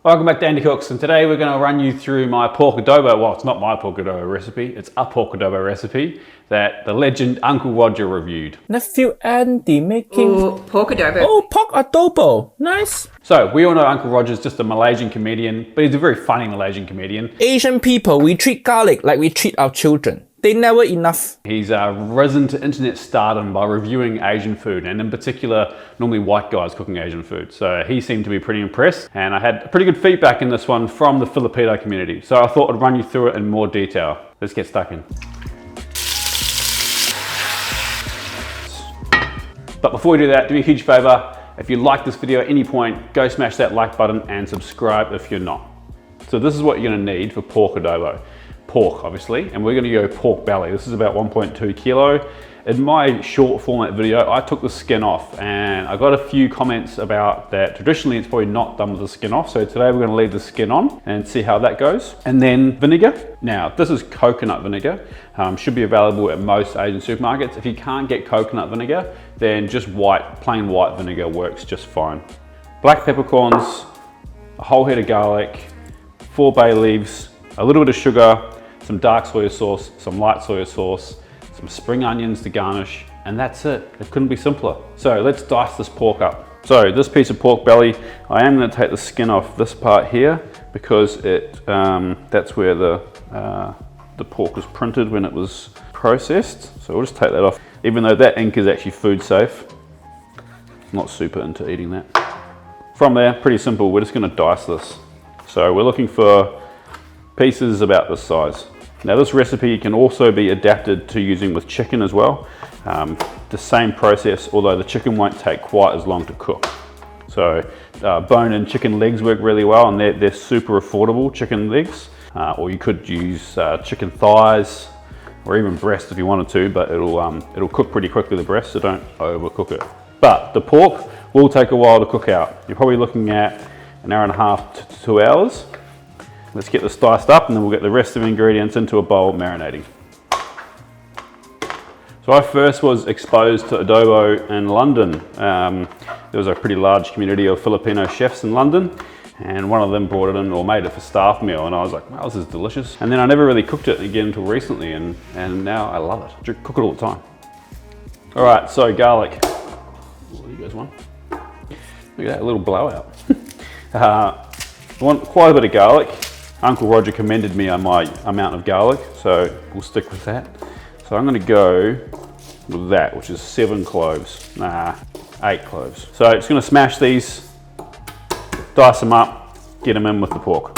Welcome back to Andy Cooks, and today we're going to run you through my pork adobo. Well, it's not my pork adobo recipe, it's a pork adobo recipe that the legend Uncle Roger reviewed. Nephew Andy making pork adobo. Oh, pork adobo. Nice. So, we all know Uncle Roger's just a Malaysian comedian, but he's a very funny Malaysian comedian. Asian people, we treat garlic like we treat our children. They never enough. He's risen to internet stardom by reviewing Asian food, and in particular, normally white guys cooking Asian food. So he seemed to be pretty impressed, and I had pretty good feedback in this one from the Filipino community. So I thought I'd run you through it in more detail. Let's get stuck in. But before we do that, do me a huge favor. If you like this video at any point, go smash that like button and subscribe if you're not. So this is what you're gonna need for pork adobo. Pork, obviously, and we're gonna go pork belly. This is about 1.2 kilo. In my short format video, I took the skin off, and I got a few comments about that. Traditionally, it's probably not done with the skin off, so today we're gonna leave the skin on and see how that goes. And then vinegar. Now, this is coconut vinegar. Should be available at most Asian supermarkets. If you can't get coconut vinegar, then just plain white vinegar works just fine. Black peppercorns, a whole head of garlic, 4 bay leaves, a little bit of sugar, some dark soy sauce, some light soy sauce, some spring onions to garnish, and that's it. It couldn't be simpler. So let's dice this pork up. So this piece of pork belly, I am going to take the skin off this part here because that's where the pork was printed when it was processed. So we'll just take that off. Even though that ink is actually food safe, I'm not super into eating that. From there, pretty simple. We're just going to dice this. So we're looking for pieces about this size. Now this recipe can also be adapted to using with chicken as well. The same process, although the chicken won't take quite as long to cook. So bone-in chicken legs work really well, and they're super affordable, chicken legs. Or you could use chicken thighs, or even breast if you wanted to, but it'll cook pretty quickly, the breast, so don't overcook it. But the pork will take a while to cook out. You're probably looking at an hour and a half to 2 hours. Let's get this diced up, and then we'll get the rest of the ingredients into a bowl marinating. So I first was exposed to adobo in London. There was a pretty large community of Filipino chefs in London, and one of them brought it in or made it for staff meal, and I was like, wow, this is delicious. And then I never really cooked it again until recently, and now I love it. I cook it all the time. All right, so garlic. Oh, you guys want? Look at that, a little blowout. I want quite a bit of garlic. Uncle Roger commended me on my amount of garlic, so we'll stick with that. So I'm gonna go with that, which is 7 cloves. Nah, 8 cloves. So just gonna smash these, dice them up, get them in with the pork.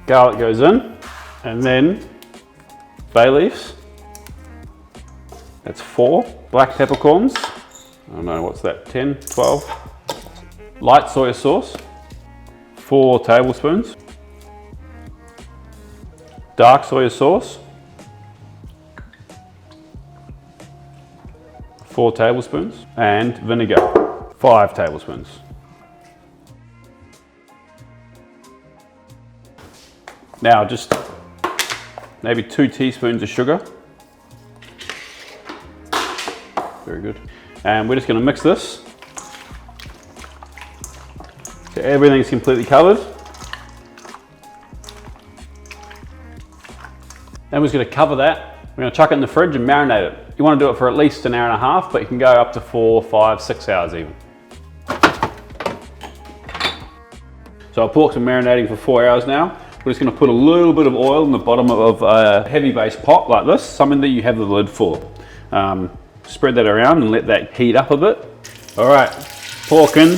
Garlic goes in, and then bay leaves. That's 4. Black peppercorns. I don't know, what's that, 10, 12. Light soy sauce, 4 tablespoons. Dark soy sauce, 4 tablespoons. And vinegar, 5 tablespoons. Now just maybe 2 teaspoons of sugar. Very good. And we're just going to mix this. So everything's completely covered. Then we're just going to cover that. We're going to chuck it in the fridge and marinate it. You want to do it for at least an hour and a half, but you can go up to 4, 5, 6 hours even. So our pork's been marinating for 4 hours now. We're just going to put a little bit of oil in the bottom of a heavy base pot like this, something that you have the lid for. Spread that around and let that heat up a bit. All right, pork in,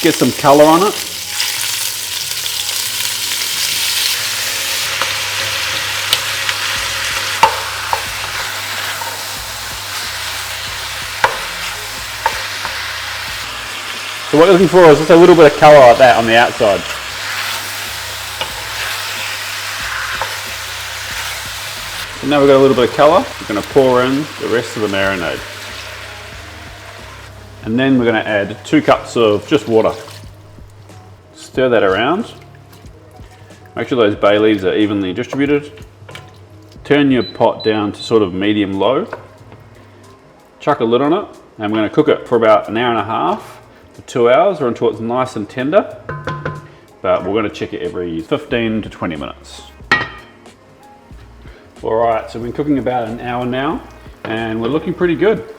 get some color on it. So what you're looking for is just a little bit of color like that on the outside. So now we've got a little bit of colour, we're going to pour in the rest of the marinade. And then we're going to add 2 cups of just water. Stir that around. Make sure those bay leaves are evenly distributed. Turn your pot down to sort of medium-low. Chuck a lid on it, and we're going to cook it for about an hour and a half to 2 hours, or until it's nice and tender. But we're going to check it every 15 to 20 minutes. All right, so we've been cooking about an hour now, and we're looking pretty good.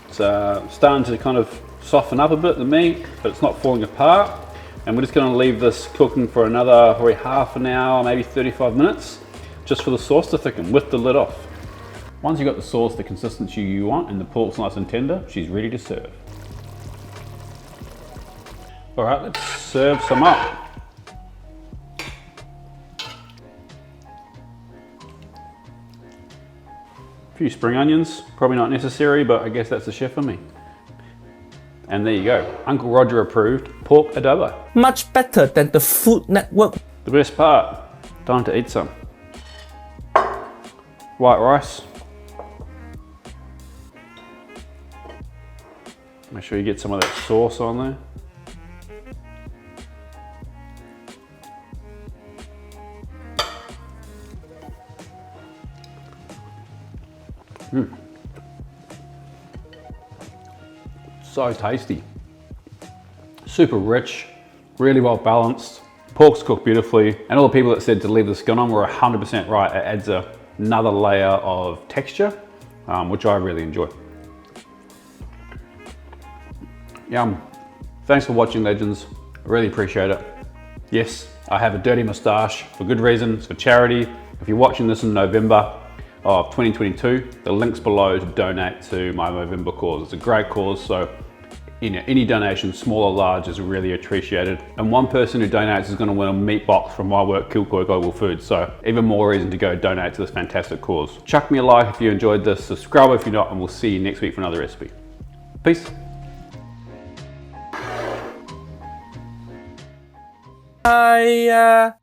It's starting to kind of soften up a bit, the meat, but it's not falling apart. And we're just going to leave this cooking for another probably half an hour, maybe 35 minutes, just for the sauce to thicken with the lid off. Once you've got the sauce the consistency you want and the pork's nice and tender, she's ready to serve. All right, let's serve some up. A few spring onions, probably not necessary, but I guess that's the chef for me. And there you go, Uncle Roger approved pork adobo. Much better than the Food Network. The best part, time to eat some. White rice. Make sure you get some of that sauce on there. So tasty. Super rich, really well balanced. Pork's cooked beautifully, and all the people that said to leave the skin on were 100% right. It adds another layer of texture, which I really enjoy. Yum. Thanks for watching, legends. I really appreciate it. Yes, I have a dirty moustache for good reason. It's for charity. If you're watching this in November of 2022, the link's below to donate to my November cause. It's a great cause, so any donation, small or large, is really appreciated. And one person who donates is going to win a meat box from my work, Kilcoy Global Foods. So even more reason to go donate to this fantastic cause. Chuck me a like if you enjoyed this, subscribe if you're not, and we'll see you next week for another recipe. Peace.